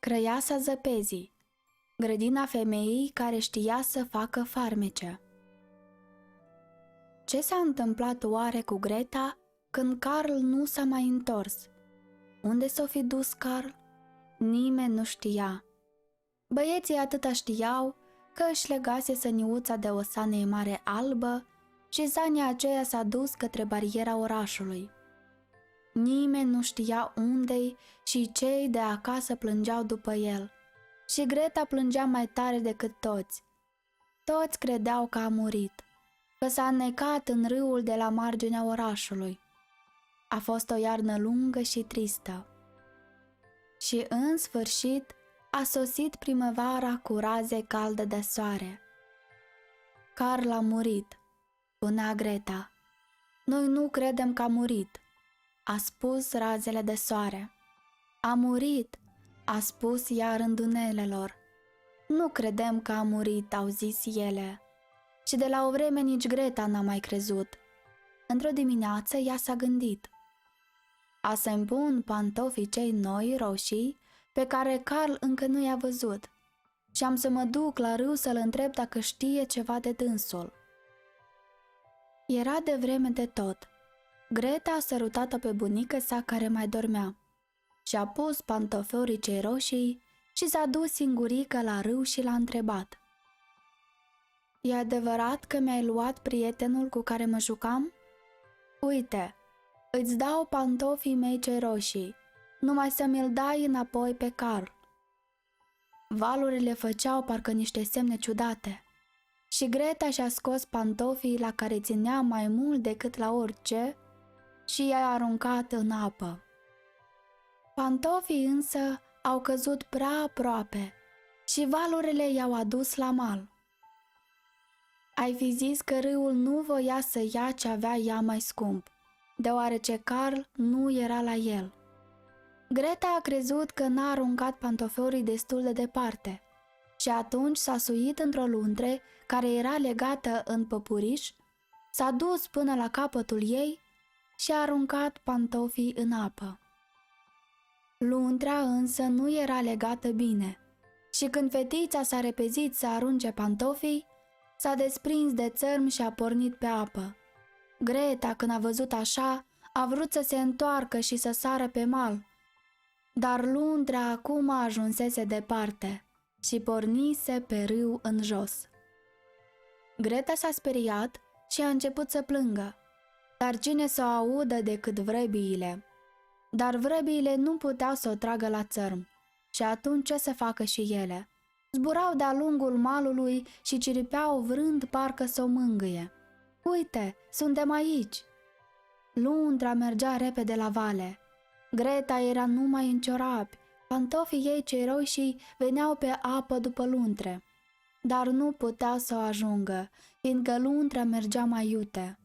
Crăiasa zăpezii, grădina femeii care știa să facă farmece. Ce s-a întâmplat oare cu Greta când Carl nu s-a mai întors? Unde s-o fi dus Carl? Nimeni nu știa. Băieții atâta știau că își legase săniuța de o sanie mare albă și sania aceea s-a dus către bariera orașului. Nimeni nu știa unde-i și cei de acasă plângeau după el. Și Greta plângea mai tare decât toți. Toți credeau că a murit, că s-a înnecat în râul de la marginea orașului. A fost o iarnă lungă și tristă. Și în sfârșit a sosit primăvara cu raze calde de soare. Carl a murit, spunea Greta. Noi nu credem că a murit, a spus razele de soare. A murit, a spus ea rândunelelor. Nu credem că a murit, au zis ele. Și de la o vreme nici Greta n-a mai crezut. Într-o dimineață ea s-a gândit. A să-mi pun pantofii cei noi, roșii, pe care Carl încă nu i-a văzut, și am să mă duc la râu să-l întreb dacă știe ceva de dânsul. Era de vreme de tot. Greta a sărutat-o pe bunica sa care mai dormea și-a pus pantoforii cei roșii și s-a dus singurică la râu și l-a întrebat. E adevărat că mi-ai luat prietenul cu care mă jucam? Uite, îți dau pantofii mei cei roșii, numai să mi-l dai înapoi pe Carl. Valurile făceau parcă niște semne ciudate și Greta și-a scos pantofii la care ținea mai mult decât la orice și i-a aruncat în apă. Pantofii însă au căzut prea aproape și valurile i-au adus la mal. Ai fi zis că râul nu voia să ia ce avea ea mai scump, deoarece Carl nu era la el. Greta a crezut că n-a aruncat pantoforii destul de departe și atunci s-a suit într-o luntre care era legată în păpuriș, s-a dus până la capătul ei și a aruncat pantofii în apă. Luntrea însă nu era legată bine și când fetița s-a repezit să arunce pantofii, s-a desprins de țărm și a pornit pe apă. Greta, când a văzut așa, a vrut să se întoarcă și să sară pe mal, dar luntrea acum ajunsese departe și pornise pe râu în jos. Greta s-a speriat și a început să plângă, dar cine să o audă decât vrăbiile? Dar vrăbiile nu puteau să o tragă la țărm și atunci ce să facă și ele? Zburau de-a lungul malului și ciripeau vrând parcă să o mângâie. Uite, suntem aici! Luntra mergea repede la vale. Greta era numai în ciorapi, pantofii ei cei roșii veneau pe apă după luntre, dar nu putea să o ajungă, fiindcă luntra mergea mai iute.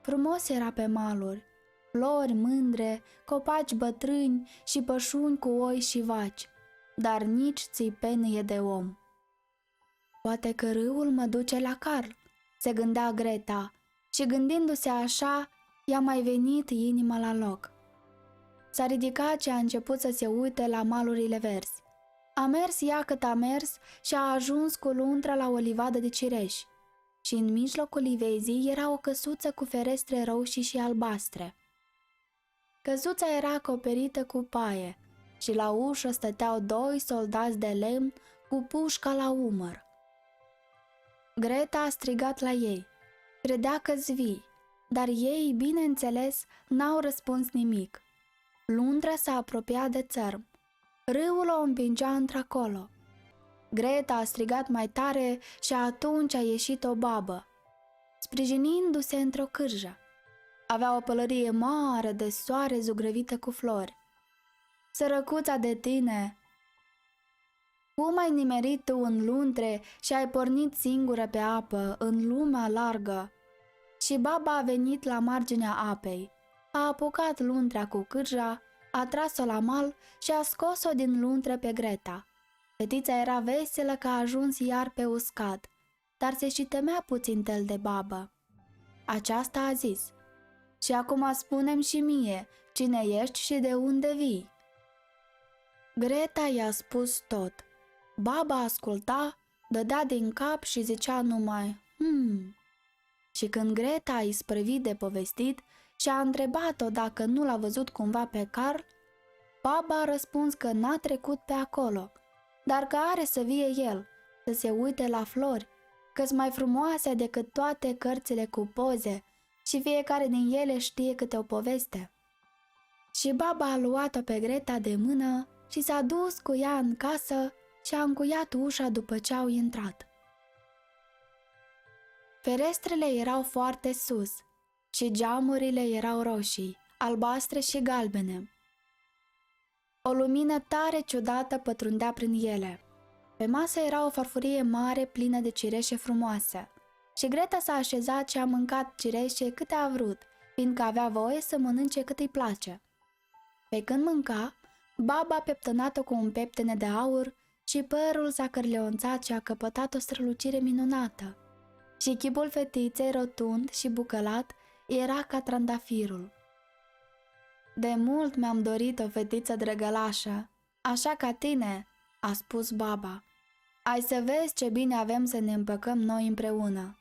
Frumos era pe maluri, flori mândre, copaci bătrâni și pășuni cu oi și vaci, dar nici țipenie de om. Poate că râul mă duce la Carl, se gândea Greta, și gândindu-se așa, i-a mai venit inima la loc. S-a ridicat și a început să se uite la malurile verzi. A mers ea cât a mers și a ajuns cu luntra la o livadă de cireși. Și în mijlocul livezii era o căsuță cu ferestre roșii și albastre. Căsuța era acoperită cu paie și la ușă stăteau doi soldați de lemn cu pușca la umăr. Greta a strigat la ei. Credea că-s vii, dar ei, bineînțeles, n-au răspuns nimic. Luntra s-a apropiat de țărm. Râul o împingea într-acolo. Greta a strigat mai tare și atunci a ieșit o babă, sprijinindu-se într-o cârjă. Avea o pălărie mare de soare zugrăvită cu flori. Sărăcuța de tine! Cum ai nimerit tu în luntre și ai pornit singură pe apă, în lumea largă? Și baba a venit la marginea apei, a apucat luntrea cu cârja, a tras-o la mal și a scos-o din luntre pe Greta. Fetița era veselă că a ajuns iar pe uscat, dar se și temea puțin tel de babă. Aceasta a zis: și acum spune-mi și mie, cine ești și de unde vii? Greta i-a spus tot. Baba asculta, dădea din cap și zicea numai Și când Greta a isprăvit de povestit și a întrebat-o dacă nu l-a văzut cumva pe Carl, baba a răspuns că n-a trecut pe acolo, dar că are să vie el, să se uite la flori, că-s mai frumoase decât toate cărțile cu poze și fiecare din ele știe câte o poveste. Și baba a luat-o pe Greta de mână și s-a dus cu ea în casă și a încuiat ușa după ce au intrat. Ferestrele erau foarte sus și geamurile erau roșii, albastre și galbene. O lumină tare ciudată pătrundea prin ele. Pe masă era o farfurie mare plină de cireșe frumoase și Greta s-a așezat și a mâncat cireșe câte a vrut, fiindcă avea voie să mănânce cât îi place. Pe când mânca, baba a peptănat-o cu un peptene de aur și părul s-a cărleonțat și a căpătat o strălucire minunată. Și chipul fetiței, rotund și bucălat, era ca trandafirul. De mult mi-am dorit o fetiță drăgălașă, așa ca tine, a spus baba. Ai să vezi ce bine avem să ne împăcăm noi împreună.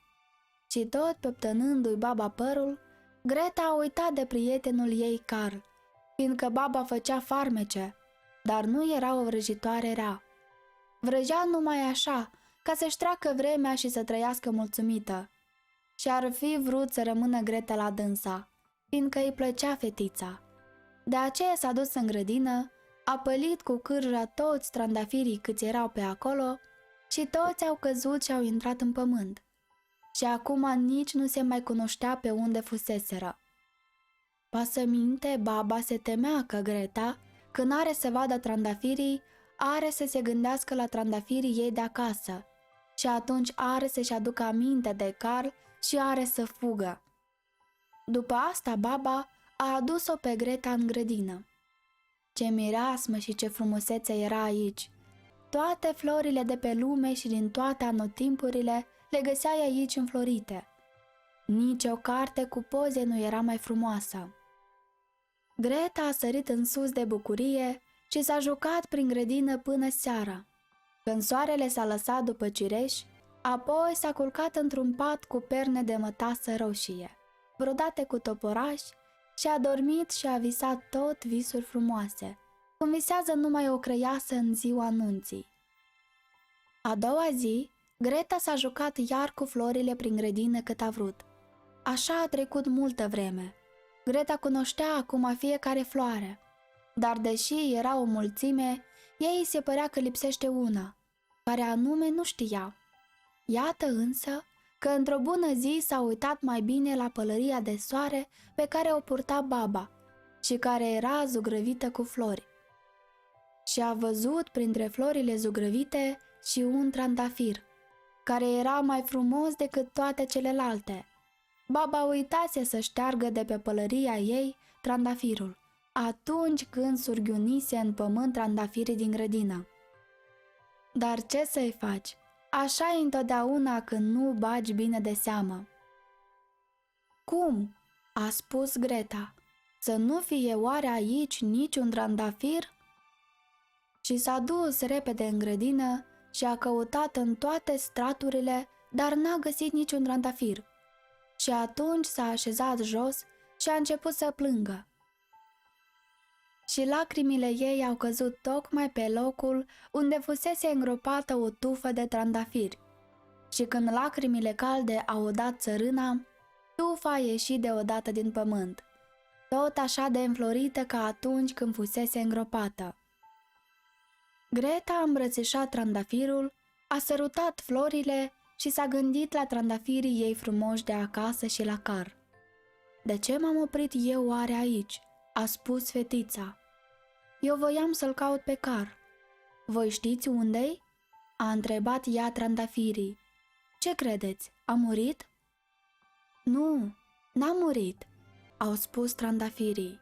Și tot peptănându-i baba părul, Greta a uitat de prietenul ei Carl, fiindcă baba făcea farmece, dar nu era o vrăjitoare rea. Vrăjea numai așa, ca să-și treacă vremea și să trăiască mulțumită. Și ar fi vrut să rămână Greta la dânsa, fiindcă îi plăcea fetița. De aceea s-a dus în grădină, a pălit cu cârja toți trandafirii câți erau pe acolo și toți au căzut și au intrat în pământ. Și acum nici nu se mai cunoștea pe unde fuseseră. Pasăminte, baba se temea că Greta, când are să vadă trandafirii, are să se gândească la trandafirii ei de acasă și atunci are să-și aducă aminte de Carl și are să fugă. După asta, baba a adus-o pe Greta în grădină. Ce mireasmă și ce frumusețe era aici! Toate florile de pe lume și din toate anotimpurile le găseai aici înflorite. Nici o carte cu poze nu era mai frumoasă. Greta a sărit în sus de bucurie și s-a jucat prin grădină până seara. Când soarele s-a lăsat după cireș, apoi s-a culcat într-un pat cu perne de mătasă roșie, brodate cu toporași, și a dormit și a visat tot visuri frumoase, cum visează numai o crăiasă în ziua nunții. A doua zi, Greta s-a jucat iar cu florile prin grădină cât a vrut. Așa a trecut multă vreme. Greta cunoștea acum fiecare floare, dar deși era o mulțime, ei îi se părea că lipsește una, care anume nu știa. Iată însă că într-o bună zi s-a uitat mai bine la pălăria de soare pe care o purta baba și care era zugrăvită cu flori. Și a văzut printre florile zugrăvite și un trandafir, care era mai frumos decât toate celelalte. Baba uitase să șteargă de pe pălăria ei trandafirul, atunci când surghiunise în pământ trandafirii din grădină. Dar ce să-i faci? Așa e întotdeauna când nu bagi bine de seamă. Cum? A spus Greta. Să nu fie oare aici niciun trandafir? Și s-a dus repede în grădină și a căutat în toate straturile, dar n-a găsit niciun trandafir. Și atunci s-a așezat jos și a început să plângă. Și lacrimile ei au căzut tocmai pe locul unde fusese îngropată o tufă de trandafiri. Și când lacrimile calde au udat țărâna, tufa a ieșit deodată din pământ, tot așa de înflorită ca atunci când fusese îngropată. Greta a îmbrățișat trandafirul, a sărutat florile și s-a gândit la trandafirii ei frumoși de acasă și la Carl. De ce m-am oprit eu oare aici? A spus fetița. Eu voiam să-l caut pe Carl. Voi știți unde-i? A întrebat ea trandafirii. Ce credeți? A murit? Nu, n-a murit, au spus trandafirii.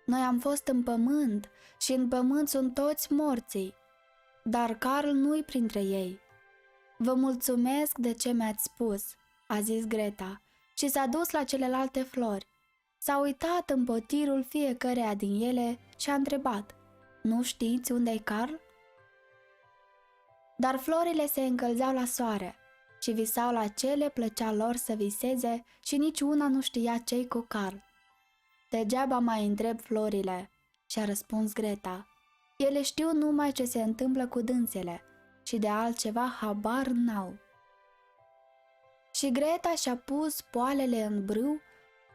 Noi am fost în pământ și în pământ sunt toți morții, dar Carl nu-i printre ei. Vă mulțumesc de ce mi-ați spus, a zis Greta și s-a dus la celelalte flori. S-a uitat în potirul fiecăreia din ele și a întrebat: Nu știți unde-i Carl?" Dar florile se încălzeau la soare și visau la ce le plăcea lor să viseze și nici una nu știa ce-i cu Carl. "Degeaba mai întreb florile," și-a răspuns Greta. "Ele știu numai ce se întâmplă cu dânsele și de altceva habar n-au." Și Greta și-a pus poalele în brâu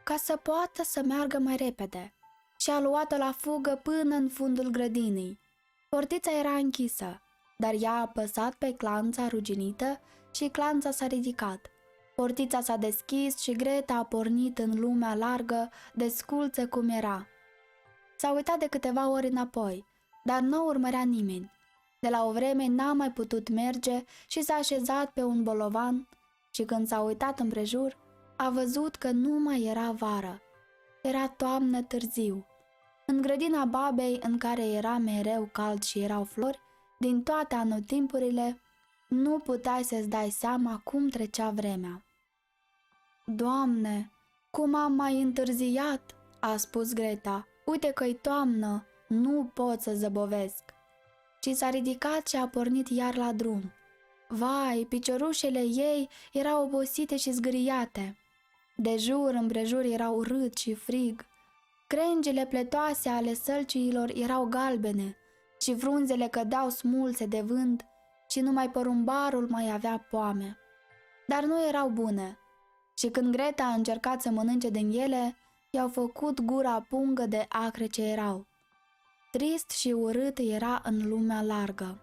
ca să poată să meargă mai repede și a luat-o la fugă până în fundul grădinii. Portița era închisă, dar ea a apăsat pe clanța ruginită și clanța s-a ridicat. Portița s-a deschis și Greta a pornit în lumea largă, desculță cum era. S-a uitat de câteva ori înapoi, dar nu urmărea nimeni. De la o vreme n-a mai putut merge și s-a așezat pe un bolovan și când s-a uitat împrejur, a văzut că nu mai era vară. Era toamnă târziu. În grădina babei, în care era mereu cald și erau flori, din toate anotimpurile, nu puteai să-ți dai seama cum trecea vremea. "Doamne, cum am mai întârziat!" a spus Greta. "Uite că-i toamnă, nu pot să zăbovesc." Și s-a ridicat și a pornit iar la drum. Vai, piciorușele ei erau obosite și zgâriate. De jur împrejur era urât și frig. Crengile pletoase ale sălciilor erau galbene și frunzele cădeau smulse de vânt și numai porumbarul mai avea poame. Dar nu erau bune și când Greta a încercat să mănânce din ele, i-au făcut gura pungă de acre ce erau. Trist și urât era în lumea largă.